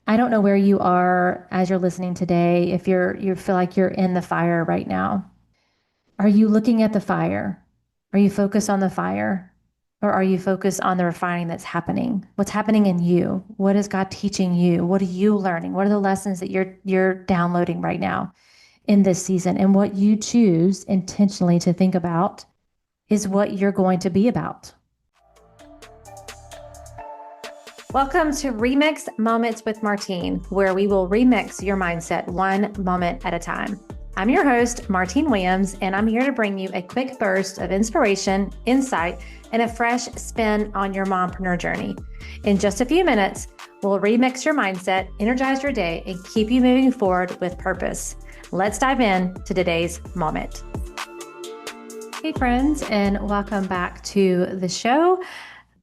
I don't know where you are as you're listening today, if you feel like you're in the fire right now. Are you looking at the fire? Are you focused on the fire? Or are you focused on the refining that's happening? What's happening in you? What is God teaching you? What are you learning? What are the lessons that you're downloading right now in this season? And what you choose intentionally to think about is what you're going to be about. Welcome to Remix Moments with Martine, where we will remix your mindset one moment at a time. I'm your host, Martine Williams, and I'm here to bring you a quick burst of inspiration, insight, and a fresh spin on your mompreneur journey. In just a few minutes, we'll remix your mindset, energize your day, and keep you moving forward with purpose. Let's dive in to today's moment. Hey friends, and welcome back to the show.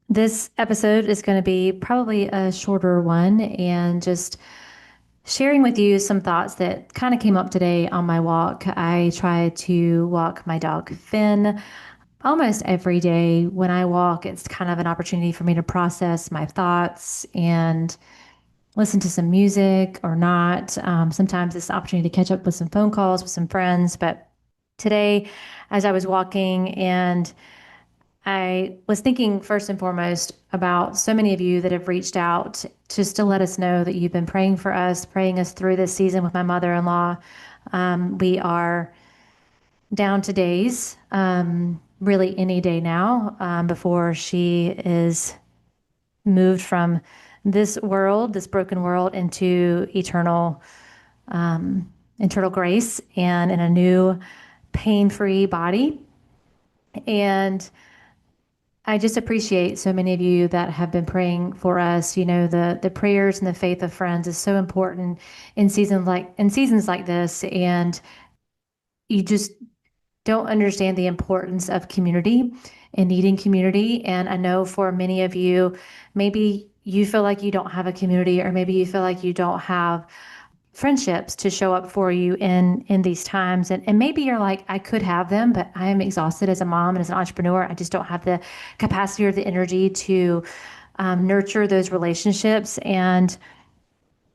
This episode is going to be probably a shorter one and just sharing with you some thoughts that kind of came up today on my walk. I try to walk my dog Finn almost every day. When I walk, it's kind of an opportunity for me to process my thoughts and listen to some music or not. Sometimes it's an opportunity to catch up with some phone calls with some friends. But today, as I was walking and I was thinking first and foremost about so many of you that have reached out just to let us know that you've been praying for us, praying us through this season with my mother-in-law. We are down to days, really any day now, before she is moved from this world, this broken world, into eternal grace and in a new pain-free body. And I just appreciate so many of you that have been praying for us. You know, the prayers and the faith of friends is so important in seasons like this. And you just don't understand the importance of community and needing community. And I know for many of you, maybe you feel like you don't have a community, or maybe you feel like you don't have friendships to show up for you in these times. And maybe you're like, I could have them, but I am exhausted as a mom and as an entrepreneur. I just don't have the capacity or the energy to nurture those relationships. And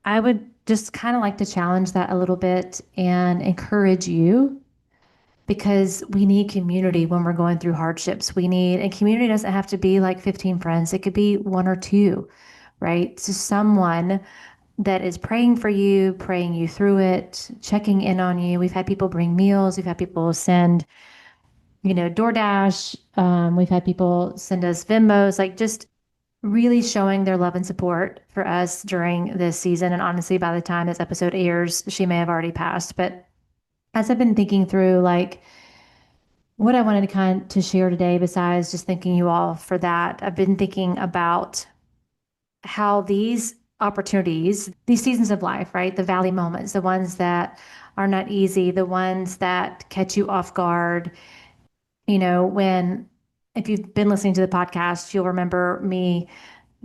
I would just kind of like to challenge that a little bit and encourage you, because we need community when we're going through hardships. And community doesn't have to be like 15 friends. It could be one or two, right? So someone that is praying for you, praying you through it, checking in on you. We've had people bring meals. We've had people send, DoorDash. We've had people send us Venmos, like just really showing their love and support for us during this season. And honestly, by the time this episode airs, she may have already passed. But as I've been thinking through, like, what I wanted to share today, besides just thanking you all for that, I've been thinking about how these opportunities, these seasons of life, right? The valley moments, the ones that are not easy, the ones that catch you off guard. If you've been listening to the podcast, you'll remember me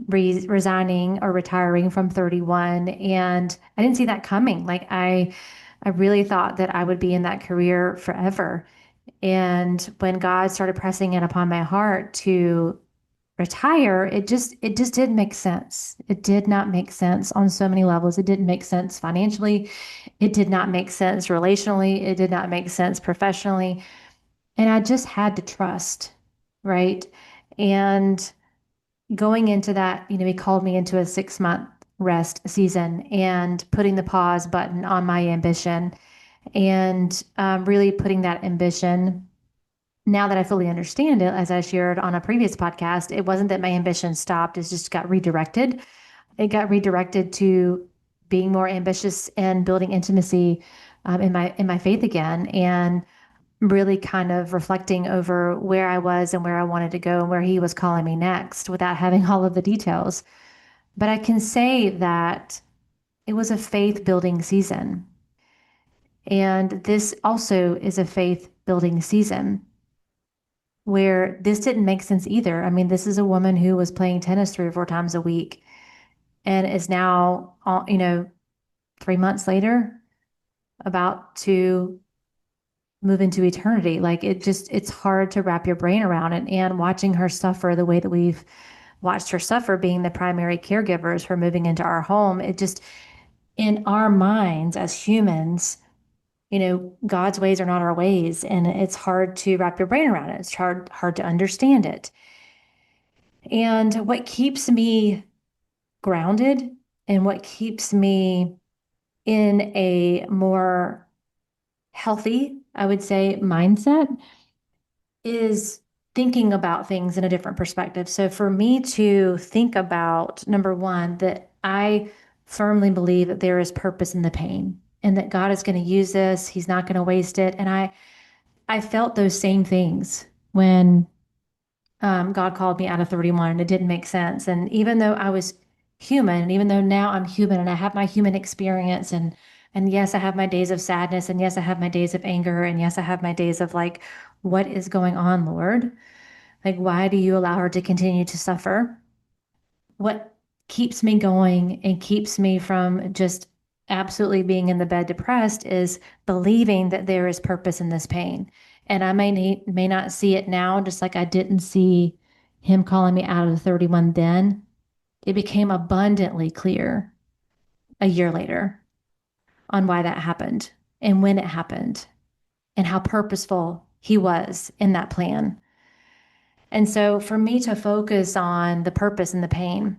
resigning or retiring from 31. And I didn't see that coming. Like I really thought that I would be in that career forever. And when God started pressing it upon my heart to retire, it just didn't make sense. It did not make sense on so many levels. It didn't make sense financially. It did not make sense relationally. It did not make sense professionally. And I just had to trust, right? And going into that, he called me into a 6-month rest season and putting the pause button on my ambition and really putting that ambition. Now that I fully understand it, as I shared on a previous podcast, it wasn't that my ambition stopped, it just got redirected. It got redirected to being more ambitious and building intimacy in my faith again, and really kind of reflecting over where I was and where I wanted to go and where he was calling me next without having all of the details. But I can say that it was a faith building season. And this also is a faith building season where this didn't make sense either. I mean, this is a woman who was playing tennis 3 or 4 times a week and is now, 3 months later, about to move into eternity. Like it's hard to wrap your brain around it. And watching her suffer the way that we've watched her suffer being the primary caregivers for moving into our home. It just, in our minds as humans, God's ways are not our ways, and it's hard to wrap your brain around it. It's hard to understand it. And what keeps me grounded and what keeps me in a more healthy, I would say, mindset is thinking about things in a different perspective. So for me to think about, number one, that I firmly believe that there is purpose in the pain and that God is going to use this. He's not going to waste it. And I felt those same things when God called me out of 31 and it didn't make sense. And even though I was human, and even though now I'm human and I have my human experience, and yes, I have my days of sadness, and yes, I have my days of anger, and yes, I have my days of like, what is going on, Lord? Like, why do you allow her to continue to suffer? What keeps me going and keeps me from just absolutely being in the bed depressed is believing that there is purpose in this pain. And I may not see it now, just like I didn't see him calling me out of the 31 then. It became abundantly clear a year later on why that happened and when it happened and how purposeful he was in that plan. And so for me to focus on the purpose and the pain,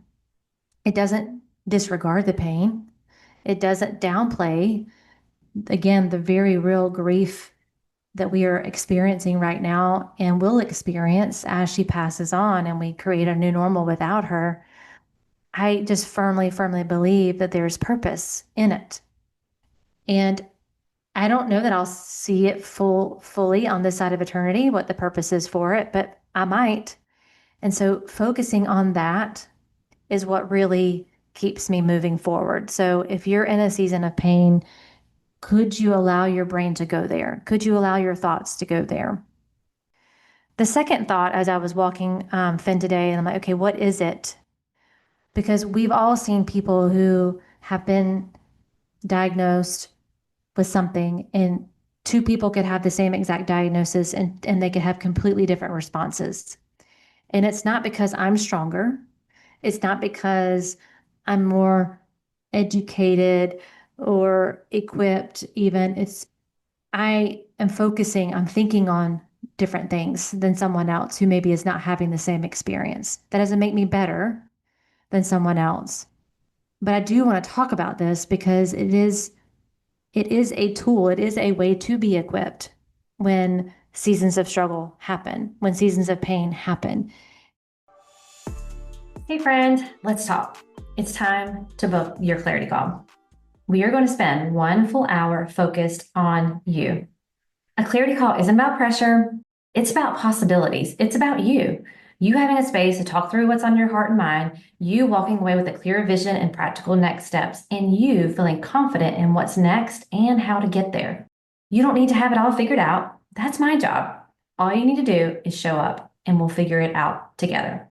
it doesn't disregard the pain. It doesn't downplay, again, the very real grief that we are experiencing right now and will experience as she passes on and we create a new normal without her. I just firmly, firmly believe that there's purpose in it. And I don't know that I'll see it fully on this side of eternity, what the purpose is for it, but I might. And so focusing on that is what really keeps me moving forward. So if you're in a season of pain, could you allow your brain to go there? Could you allow your thoughts to go there? The second thought, as I was walking Finn today, and I'm like, okay, what is it? Because we've all seen people who have been diagnosed with something, and two people could have the same exact diagnosis and they could have completely different responses. And it's not because I'm stronger. It's not because I'm more educated or equipped, even. I'm thinking on different things than someone else who maybe is not having the same experience. That doesn't make me better than someone else. But I do want to talk about this because it is a tool, it is a way to be equipped when seasons of struggle happen, when seasons of pain happen. Hey friend, let's talk. It's time to book your clarity call. We are going to spend 1 full hour focused on you. A clarity call isn't about pressure. It's about possibilities. It's about you. You having a space to talk through what's on your heart and mind, you walking away with a clear vision and practical next steps, and you feeling confident in what's next and how to get there. You don't need to have it all figured out. That's my job. All you need to do is show up and we'll figure it out together.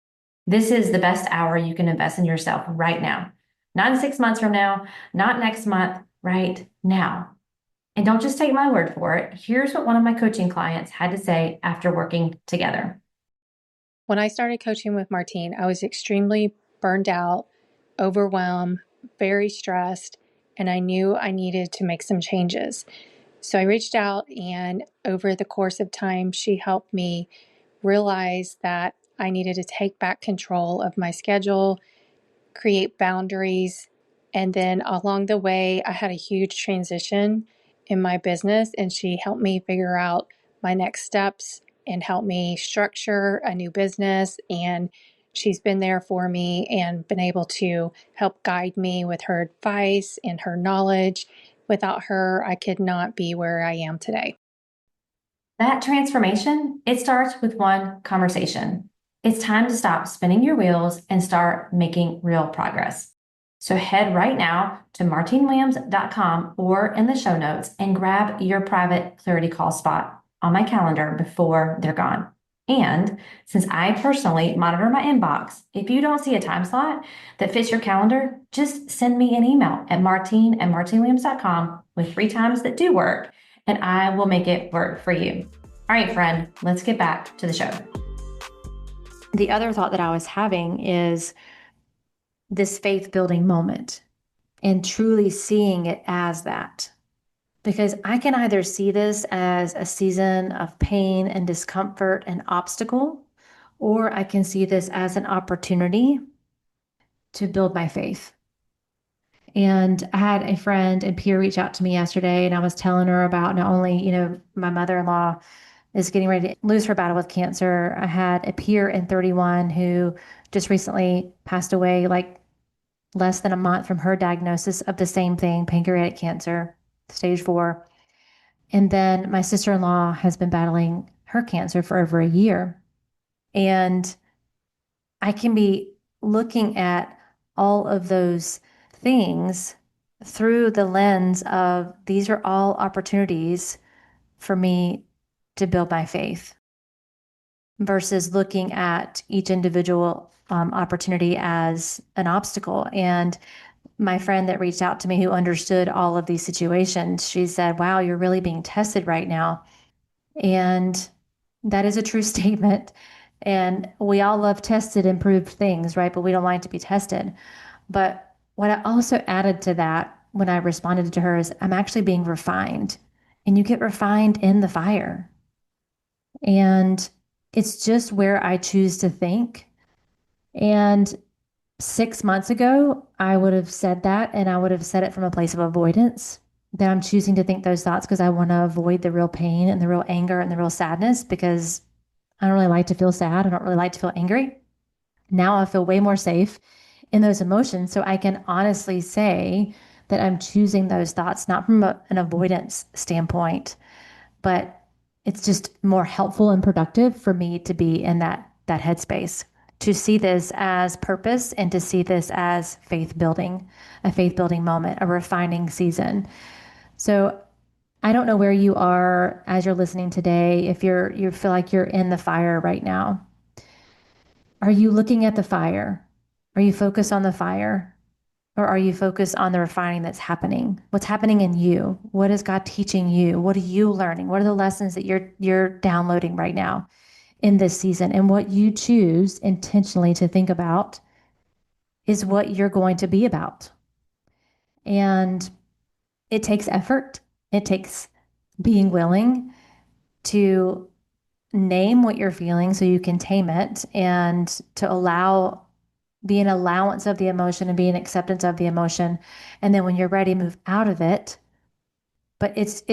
This is the best hour you can invest in yourself right now. Not in 6 months from now, not next month, right now. And don't just take my word for it. Here's what one of my coaching clients had to say after working together. When I started coaching with Martine, I was extremely burned out, overwhelmed, very stressed, and I knew I needed to make some changes. So I reached out, and over the course of time, she helped me realize that I needed to take back control of my schedule, create boundaries, and then along the way, I had a huge transition in my business, and she helped me figure out my next steps and help me structure a new business. And she's been there for me and been able to help guide me with her advice and her knowledge. Without her, I could not be where I am today. That transformation, it starts with one conversation. It's time to stop spinning your wheels and start making real progress. So head right now to martinewilliams.com or in the show notes and grab your private clarity call spot on my calendar before they're gone. And since I personally monitor my inbox, if you don't see a time slot that fits your calendar, just send me an email at martinewilliams.com with 3 times that do work, and I will make it work for you. All right, friend, let's get back to the show. The other thought that I was having is this faith building moment and truly seeing it as that. Because I can either see this as a season of pain and discomfort and obstacle, or I can see this as an opportunity to build my faith. And I had a friend and peer reach out to me yesterday, and I was telling her about not only, my mother-in-law is getting ready to lose her battle with cancer. I had a peer in 31 who just recently passed away, like less than a month from her diagnosis of the same thing, pancreatic cancer, stage 4. And then my sister-in-law has been battling her cancer for over a year. And I can be looking at all of those things through the lens of these are all opportunities for me to build my faith versus looking at each individual opportunity as an obstacle. And my friend that reached out to me who understood all of these situations, she said, wow, you're really being tested right now. And that is a true statement. And we all love tested, improved things, right? But we don't like to be tested. But what I also added to that when I responded to her is I'm actually being refined. And you get refined in the fire. And it's just where I choose to think. And 6 months ago, I would have said that, and I would have said it from a place of avoidance. That I'm choosing to think those thoughts because I want to avoid the real pain and the real anger and the real sadness because I don't really like to feel sad. I don't really like to feel angry. Now I feel way more safe in those emotions. So I can honestly say that I'm choosing those thoughts, not from an avoidance standpoint, but it's just more helpful and productive for me to be in that headspace, to see this as purpose and to see this as faith building, a faith building moment, a refining season. So I don't know where you are as you're listening today, if you feel like you're in the fire right now. Are you looking at the fire? Are you focused on the fire? Or are you focused on the refining that's happening? What's happening in you? What is God teaching you? What are you learning? What are the lessons that you're downloading right now in this season? And what you choose intentionally to think about is what you're going to be about. And it takes effort. It takes being willing to name what you're feeling so you can tame it and to allow be an allowance of the emotion and be an acceptance of the emotion. And then when you're ready, move out of it. But it's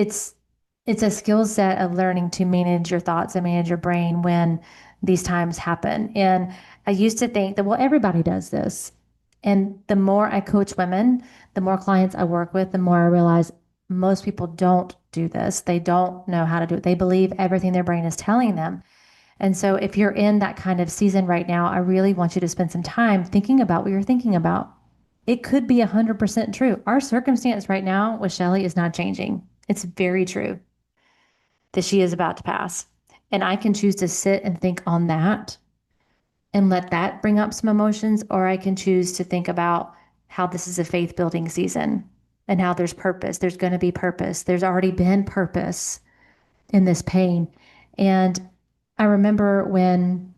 a skill set of learning to manage your thoughts and manage your brain when these times happen. And I used to think that, well, everybody does this. And the more I coach women, the more clients I work with, the more I realize most people don't do this. They don't know how to do it. They believe everything their brain is telling them. And so if you're in that kind of season right now, I really want you to spend some time thinking about what you're thinking about. It could be 100% true. Our circumstance right now with Shelly is not changing. It's very true that she is about to pass. And I can choose to sit and think on that and let that bring up some emotions, or I can choose to think about how this is a faith building season and how there's purpose. There's going to be purpose. There's already been purpose in this pain. And I remember when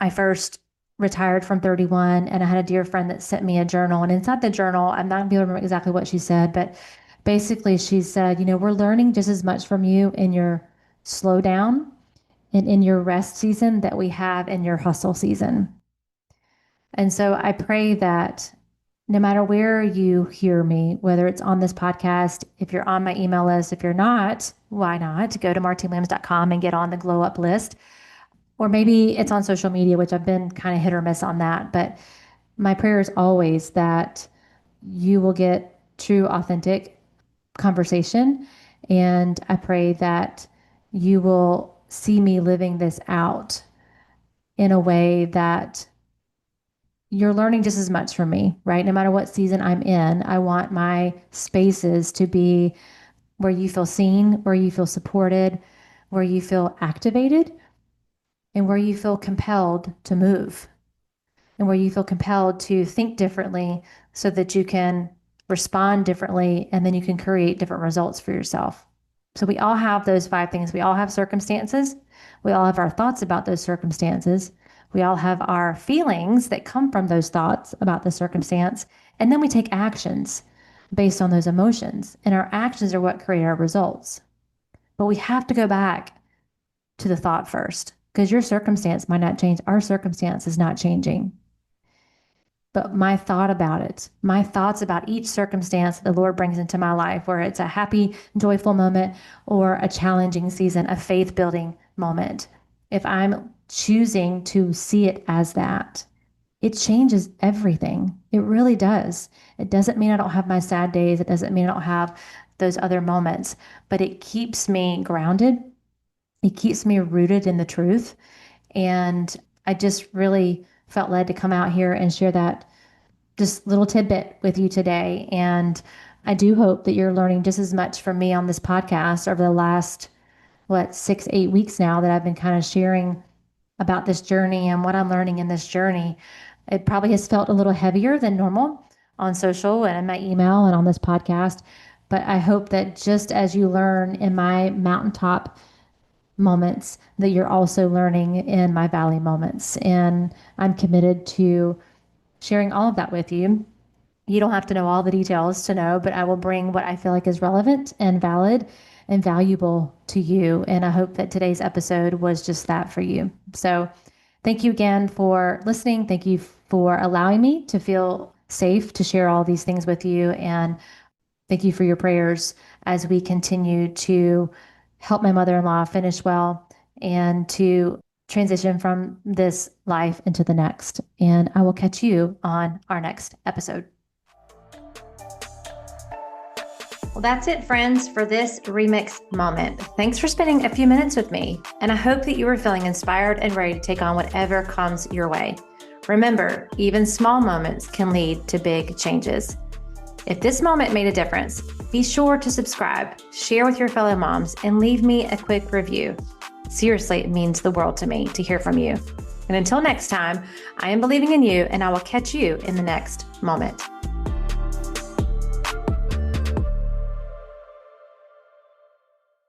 I first retired from 31 and I had a dear friend that sent me a journal. And inside the journal, I'm not going to be able to remember exactly what she said, but basically she said, we're learning just as much from you in your slow down and in your rest season that we have in your hustle season. And so I pray that no matter where you hear me, whether it's on this podcast, if you're on my email list, if you're not, why not? Go to martinewilliams.com and get on the glow up list. Or maybe it's on social media, which I've been kind of hit or miss on that. But my prayer is always that you will get true, authentic conversation. And I pray that you will see me living this out in a way that you're learning just as much from me, right? No matter what season I'm in, I want my spaces to be where you feel seen, where you feel supported, where you feel activated, and where you feel compelled to move, and where you feel compelled to think differently so that you can respond differently and then you can create different results for yourself. So we all have those 5 things. We all have circumstances. We all have our thoughts about those circumstances, We all have our feelings that come from those thoughts about the circumstance, and then we take actions based on those emotions. And our actions are what create our results. But we have to go back to the thought first, because your circumstance might not change. Our circumstance is not changing. But my thought about it, my thoughts about each circumstance that the Lord brings into my life, where it's a happy, joyful moment or a challenging season, a faith building moment, if I'm choosing to see it as that, it changes everything. It really does. It doesn't mean I don't have my sad days. It doesn't mean I don't have those other moments, but it keeps me grounded. It keeps me rooted in the truth. And I just really felt led to come out here and share that just little tidbit with you today. And I do hope that you're learning just as much from me on this podcast over the last, 6, 8 weeks now that I've been kind of sharing about this journey and what I'm learning in this journey. It probably has felt a little heavier than normal on social and in my email and on this podcast. But I hope that just as you learn in my mountaintop moments, that you're also learning in my valley moments. And I'm committed to sharing all of that with you. You don't have to know all the details to know, but I will bring what I feel like is relevant and valid and valuable to you. And I hope that today's episode was just that for you. So thank you again for listening. Thank you for allowing me to feel safe to share all these things with you. And thank you for your prayers as we continue to help my mother-in-law finish well and to transition from this life into the next. And I will catch you on our next episode. Well, that's it, friends, for this remix moment. Thanks for spending a few minutes with me, and I hope that you are feeling inspired and ready to take on whatever comes your way. Remember, even small moments can lead to big changes. If this moment made a difference, be sure to subscribe, share with your fellow moms, and leave me a quick review. Seriously, it means the world to me to hear from you. And until next time, I am believing in you, and I will catch you in the next moment.